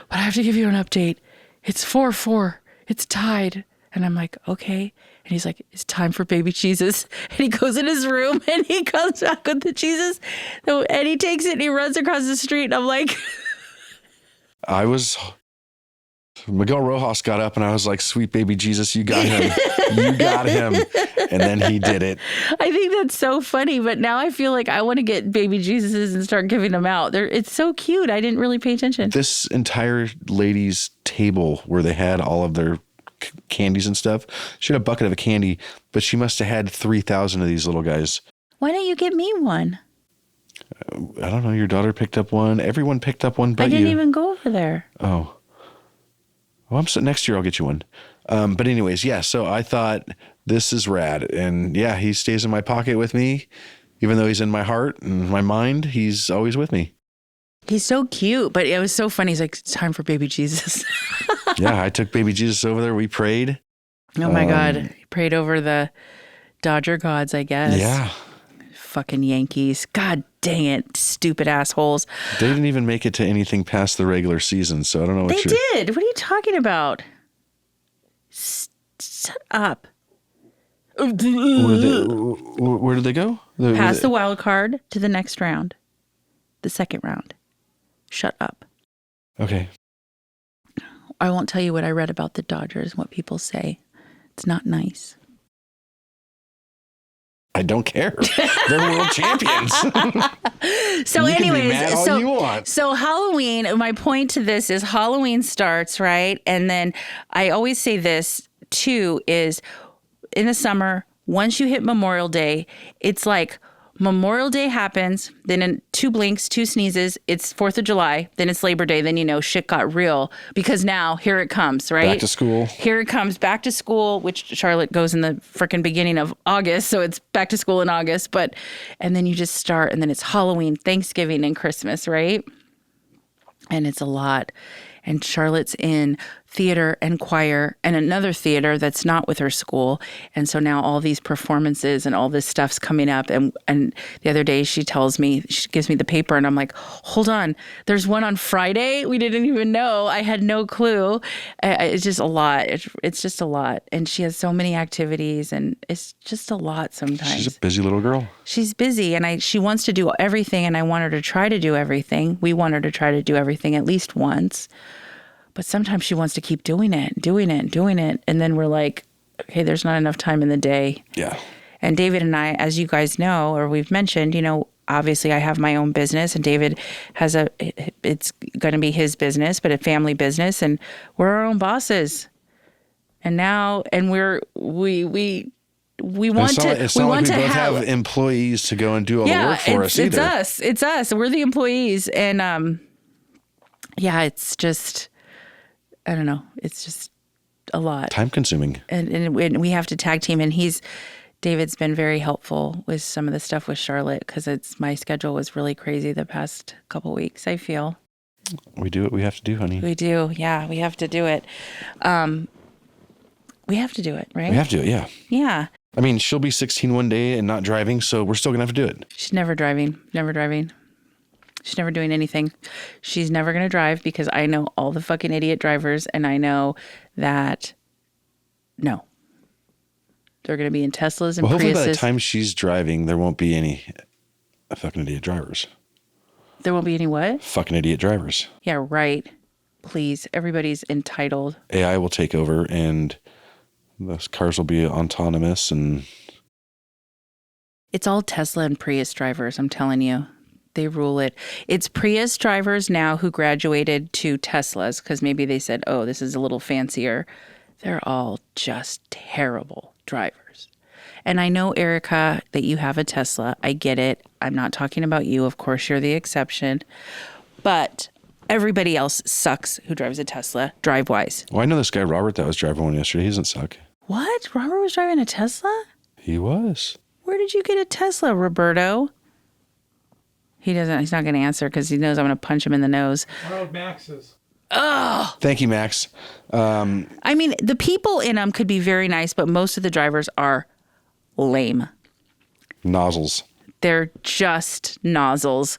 but I have to give you an update. It's 4-4. It's tied. And I'm like, okay. And he's like, it's time for baby cheeses. And he goes in his room and he comes back with the cheeses. And he takes it and he runs across the street. And I'm like, Miguel Rojas got up and I was like, sweet baby Jesus, you got him. You got him. And then he did it. I think that's so funny. But now I feel like I want to get baby Jesuses and start giving them out. It's so cute. I didn't really pay attention. This entire lady's table where they had all of their candies and stuff, she had a bucket of a candy, but she must have had 3,000 of these little guys. Why don't you get me one? I don't know. Your daughter picked up one. Everyone picked up one but you. I didn't even go over there. Oh. Well, I'm sitting next year. I'll get you one. But anyways, yeah. So I thought this is rad. And yeah, he stays in my pocket with me. Even though he's in my heart and my mind, he's always with me. He's so cute, but it was so funny. He's like, it's time for baby Jesus. Yeah, I took baby Jesus over there. We prayed. Oh my God. He prayed over the Dodger gods, I guess. Yeah. Fucking Yankees. God dang it. Stupid assholes. They didn't even make it to anything past the regular seson, so I don't know what They did. What are you talking about? Shut up. Where did they go? Past the wild card to the next round. The second round. Shut up. Okay. I won't tell you what I read about the Dodgers and what people say. It's not nice. I don't care. They're world champions. So you anyways, can be mad all you want. So Halloween, my point to this is Halloween starts, right? And then I always say this too, is in the summer, once you hit Memorial Day, it's like Memorial Day happens, then in 2 blinks, 2 sneezes, it's 4th of July, then it's Labor Day, then shit got real because now here it comes, right? Back to school. Here it comes, back to school, which Charlotte goes in the frickin' beginning of August, so it's back to school in August, and then you just start, and then it's Halloween, Thanksgiving, and Christmas, right? And it's a lot. And Charlotte's in theater and choir and another theater that's not with her school. And so now all these performances and all this stuff's coming up. And the other day she tells me, she gives me the paper and I'm like, hold on, there's one on Friday? We didn't even know. I had no clue. It's just a lot. It's just a lot. And she has so many activities and it's just a lot sometimes. She's a busy little girl. She's busy and she wants to do everything and I want her to try to do everything. We want her to try to do everything at least once. But sometimes she wants to keep doing it. And then we're like, okay, there's not enough time in the day. Yeah. And David and I, as you guys know, or we've mentioned, obviously I have my own business and David has it's going to be his business, but a family business. And we're our own bosses. And now, and we want to, it's not like we both have employees to go and do all the work for us either. It's us. We're the employees. And, it's just, I don't know. It's just a lot. Time consuming. And we have to tag team. And David's been very helpful with some of the stuff with Charlotte because my schedule was really crazy the past couple weeks, I feel. We do what we have to do, honey. We do. Yeah, we have to do it. We have to do it, right? We have to do it, yeah. Yeah. I mean, she'll be 16 one day and not driving, so we're still going to have to do it. She's never driving. She's never doing anything. She's never going to drive because I know all the fucking idiot drivers and I know that, no. They're going to be in Teslas and Priuses. Hopefully by the time she's driving, there won't be any fucking idiot drivers. There won't be any what? Fucking idiot drivers. Yeah, right. Please. Everybody's entitled. AI will take over and those cars will be autonomous and... It's all Tesla and Prius drivers, I'm telling you. They rule it. It's Prius drivers now who graduated to Teslas because maybe they said, oh, this is a little fancier. They're all just terrible drivers. And I know, Erica, that you have a Tesla. I get it. I'm not talking about you. Of course, you're the exception. But everybody else sucks who drives a Tesla, drive-wise. Well, I know this guy, Robert, that was driving one yesterday. He doesn't suck. What? Robert was driving a Tesla? He was. Where did you get a Tesla, Roberto? He's not going to answer because he knows I'm going to punch him in the nose. Borrowed Max's. Oh. Thank you, Max. I mean, the people in them could be very nice, but most of the drivers are lame. Nozzles. They're just nozzles.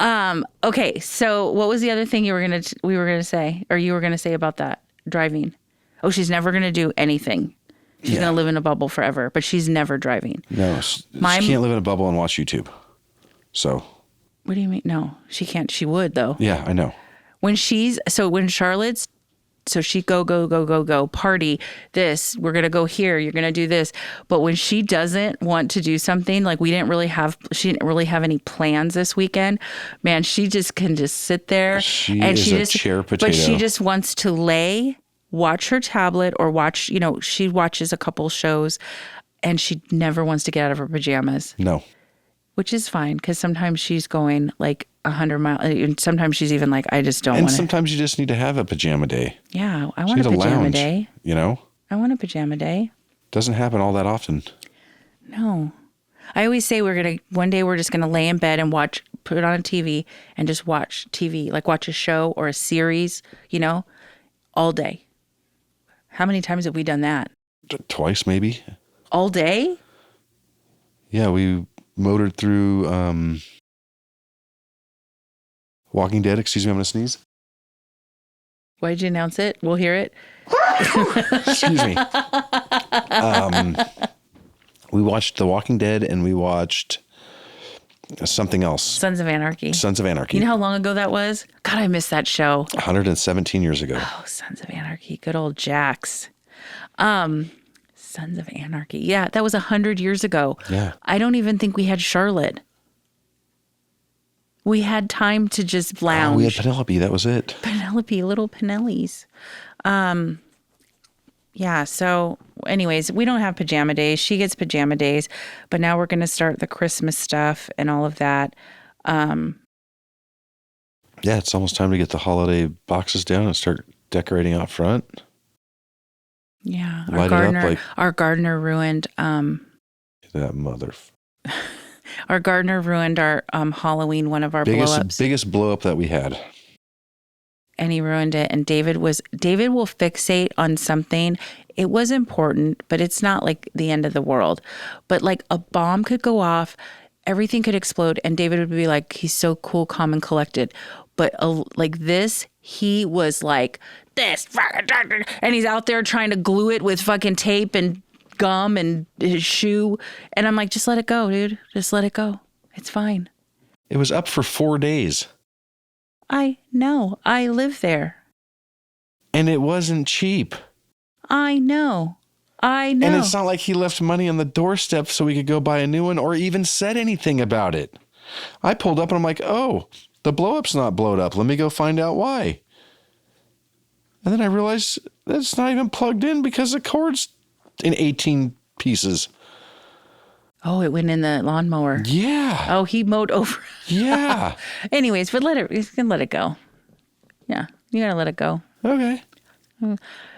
Okay, so what was the other thing we were gonna say about that driving? Oh, she's never gonna do anything. She's gonna live in a bubble forever, but she's never driving. No, she can't live in a bubble and watch YouTube. So. What do you mean? No, she can't. She would though. Yeah, I know. When Charlotte's. So she go, party this, we're going to go here, you're going to do this. But when she doesn't want to do something, like she didn't really have any plans this weekend, man, she can just sit there. She chair potato. But she just wants to watch her tablet or watch, she watches a couple shows and she never wants to get out of her pajamas. No. Which is fine because sometimes she's going like 100 miles. And sometimes she's even like, I just don't want to. And sometimes you just need to have a pajama day. Yeah, I want a pajama day. I want a pajama day. Doesn't happen all that often. No. I always say one day we're just going to lay in bed and put it on a TV and just watch TV, like watch a show or a series, all day. How many times have we done that? Twice, maybe. All day? Yeah, we motored through Walking Dead. Excuse me, I'm going to sneeze. Why did you announce it? We'll hear it. Excuse me. We watched The Walking Dead and we watched something else. Sons of Anarchy. You know how long ago that was? God, I missed that show. 117 years ago. Oh, Sons of Anarchy. Good old Jax. Sons of Anarchy. Yeah, that was 100 years ago. Yeah. I don't even think we had Charlotte. We had time to just lounge. We had Penelope. That was it. Little Penellies. Yeah, so anyways, we don't have pajama days. She gets pajama days, but now we're going to start the Christmas stuff and all of that. Yeah, it's almost time to get the holiday boxes down and start decorating out front. Yeah, our gardener ruined that mother. Our gardener ruined our Halloween, one of our blow-ups. Biggest blow-up that we had. And he ruined it. And David will fixate on something. It was important, but it's not like the end of the world. But like a bomb could go off, everything could explode, and David would be like, he's so cool, calm, and collected. But like this, he was like, this fucking, and he's out there trying to glue it with fucking tape and gum and his shoe. And I'm like, just let it go, dude. Just let it go. It's fine. It was up for 4 days. I know. I live there. And it wasn't cheap. I know. And it's not like he left money on the doorstep so we could go buy a new one or even said anything about it. I pulled up and I'm like, oh, the blow-up's not blowed up. Let me go find out why. And then I realized that it's not even plugged in because the cord's in 18 pieces. Oh, it went in the lawnmower. Yeah. Oh, he mowed over. Yeah. Anyways, but you can let it go. Yeah, you gotta let it go. Okay.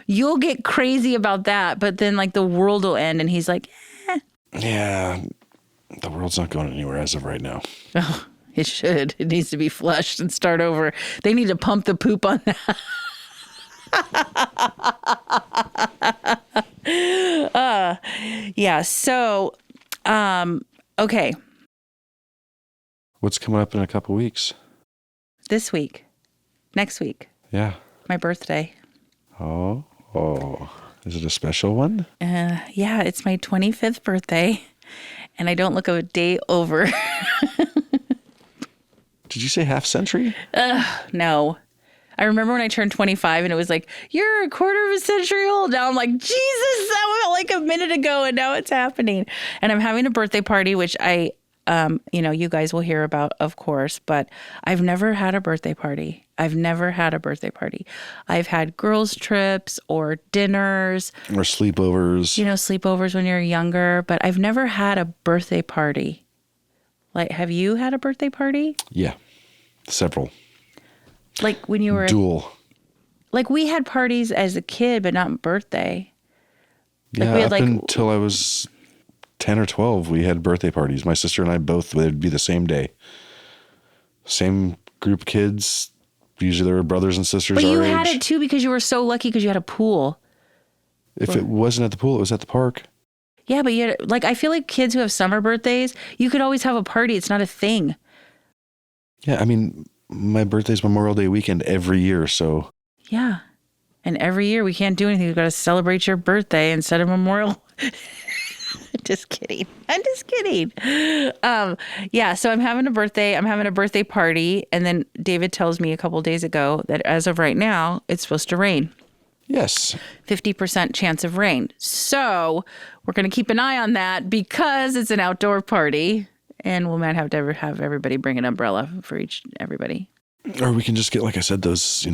You'll get crazy about that, but then like the world will end and he's like, eh. Yeah, the world's not going anywhere as of right now. Oh, it should. It needs to be flushed and start over. They need to pump the poop on that. Yeah, so, okay. What's coming up in a couple weeks? This week. Next week. Yeah. My birthday. Oh. Is it a special one? Yeah, it's my 25th birthday, and I don't look a day over. Did you say half century? No. I remember when I turned 25 and it was like, you're a quarter of a century old. Now I'm like, Jesus, that was like a minute ago and now it's happening. And I'm having a birthday party, which you guys will hear about, of course, but I've never had a birthday party. I've had girls' trips or dinners. Or sleepovers. Sleepovers when you're younger, but I've never had a birthday party. Like, have you had a birthday party? Yeah, several. Like when you were... Dual. Like we had parties as a kid, but not birthday. Yeah, until I was 10 or 12, we had birthday parties. My sister and I both, would be the same day. Same group of kids. Usually there were brothers and sisters But our you age. had it too because you were so lucky because you had a pool. If it wasn't at the pool, it was at the park. Yeah, but like, I feel like kids who have summer birthdays, you could always have a party. It's not a thing. Yeah, I mean, my birthday's Memorial Day weekend every year, so. Yeah. And every year we can't do anything. We've got to celebrate your birthday instead of Memorial. Just kidding. I'm just kidding. Yeah, so I'm having a birthday party. And then David tells me a couple of days ago that as of right now, it's supposed to rain. Yes. 50% chance of rain. So we're going to keep an eye on that, because it's an outdoor party. And we might have to have everybody bring an umbrella for everybody. Or we can just get, like I said, those,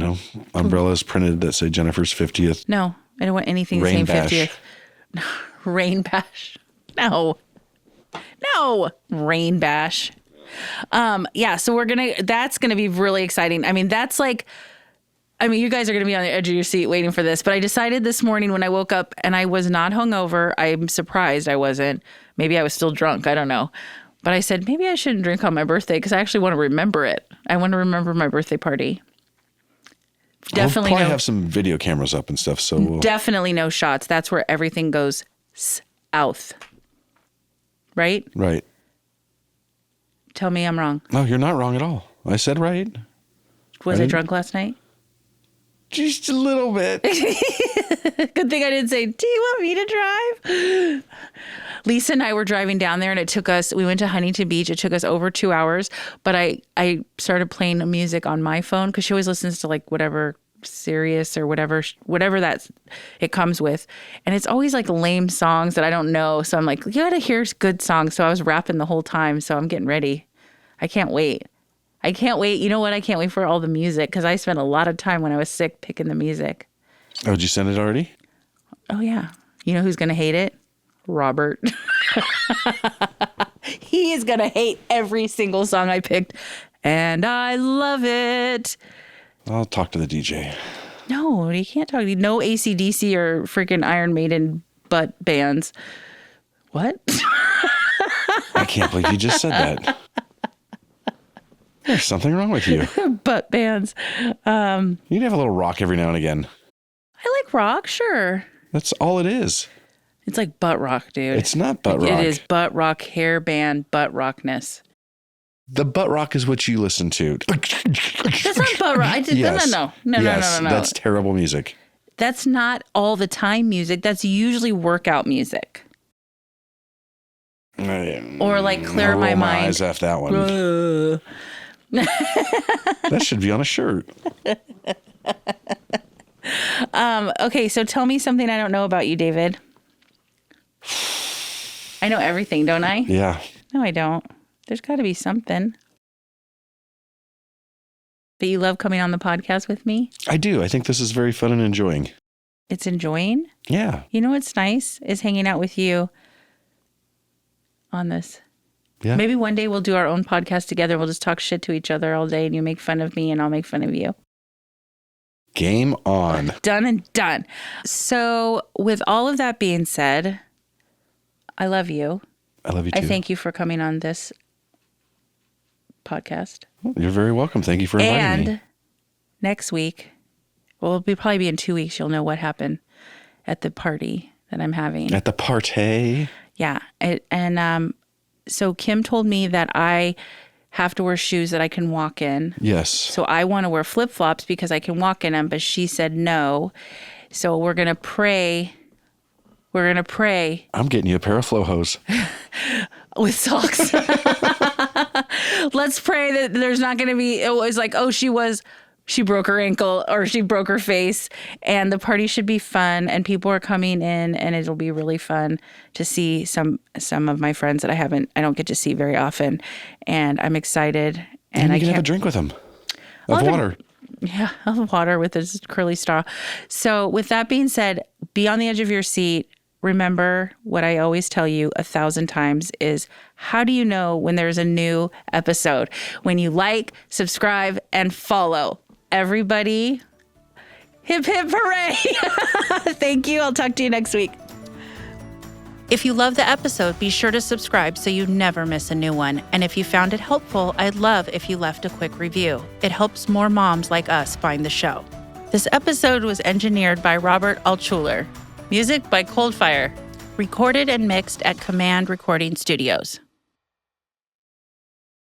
umbrellas printed that say Jennifer's 50th. No, I don't want anything Rain saying bash. 50th. Rain bash. No. Rain bash. Yeah, so that's going to be really exciting. I mean, you guys are going to be on the edge of your seat waiting for this, but I decided this morning when I woke up and I was not hungover. I'm surprised I wasn't. Maybe I was still drunk. I don't know. But I said, maybe I shouldn't drink on my birthday because I actually want to remember it. I want to remember my birthday party. Definitely We'll probably have some video cameras up and stuff, so we'll... Definitely no shots. That's where everything goes south. Right? Right. Tell me I'm wrong. No, you're not wrong at all. I said right. Was I drunk last night? Just a little bit. Good thing I didn't say, do you want me to drive? Lisa and I were driving down there and we went to Huntington Beach. It took us over 2 hours, but I started playing music on my phone because she always listens to like whatever Sirius or whatever it comes with. And it's always like lame songs that I don't know. So I'm like, you gotta hear good songs. So I was rapping the whole time. So I'm getting ready. I can't wait. You know what? I can't wait for all the music because I spent a lot of time when I was sick picking the music. Oh, did you send it already? Oh, yeah. You know who's going to hate it? Robert. He is going to hate every single song I picked. And I love it. I'll talk to the DJ. No, you can't talk. No AC/DC or freaking Iron Maiden butt bands. What? I can't believe you just said that. There's something wrong with you. Butt bands. You need to have a little rock every now and again. I like rock, sure. That's all it is. It's like butt rock, dude. It's not butt rock. It is butt rock, hair band, butt rockness. The butt rock is what you listen to. That's not butt rock. No. That's terrible music. That's not all the time music. That's usually workout music. Or like clear my mind. My eyes off that one. That should be on a shirt. Okay, so tell me something I don't know about you, David. I know everything, don't I? Yeah. No, I don't. There's got to be something. But you love coming on the podcast with me? I do. I think this is very fun and enjoying. It's enjoying? Yeah. You know what's nice is hanging out with you on this. Yeah. Maybe one day we'll do our own podcast together. We'll just talk shit to each other all day and you make fun of me and I'll make fun of you. Game on. Done and done. So with all of that being said, I love you. I love you too. I thank you for coming on this podcast. You're very welcome. Thank you for inviting me. And next week, well, it'll probably be in 2 weeks. You'll know what happened at the party that I'm having. At the party? Yeah. So Kim told me that I have to wear shoes that I can walk in. Yes. So I want to wear flip-flops because I can walk in them, but she said no. So we're going to pray. We're going to pray. I'm getting you a pair of flow hose. With socks. Let's pray that there's not going to be, it was like, oh, she broke her ankle or she broke her face, and the party should be fun and people are coming in and it'll be really fun to see some of my friends that I don't get to see very often, and I'm excited. And you can have a drink with them of water. Yeah, of water with this curly straw. So with that being said, be on the edge of your seat. Remember what I always tell you 1,000 times is, how do you know when there's a new episode? When you like, subscribe, and follow. Everybody, hip, hip, hooray. Thank you. I'll talk to you next week. If you love the episode, be sure to subscribe so you never miss a new one. And if you found it helpful, I'd love if you left a quick review. It helps more moms like us find the show. This episode was engineered by Robert Altschuler. Music by Coldfire. Recorded and mixed at Command Recording Studios.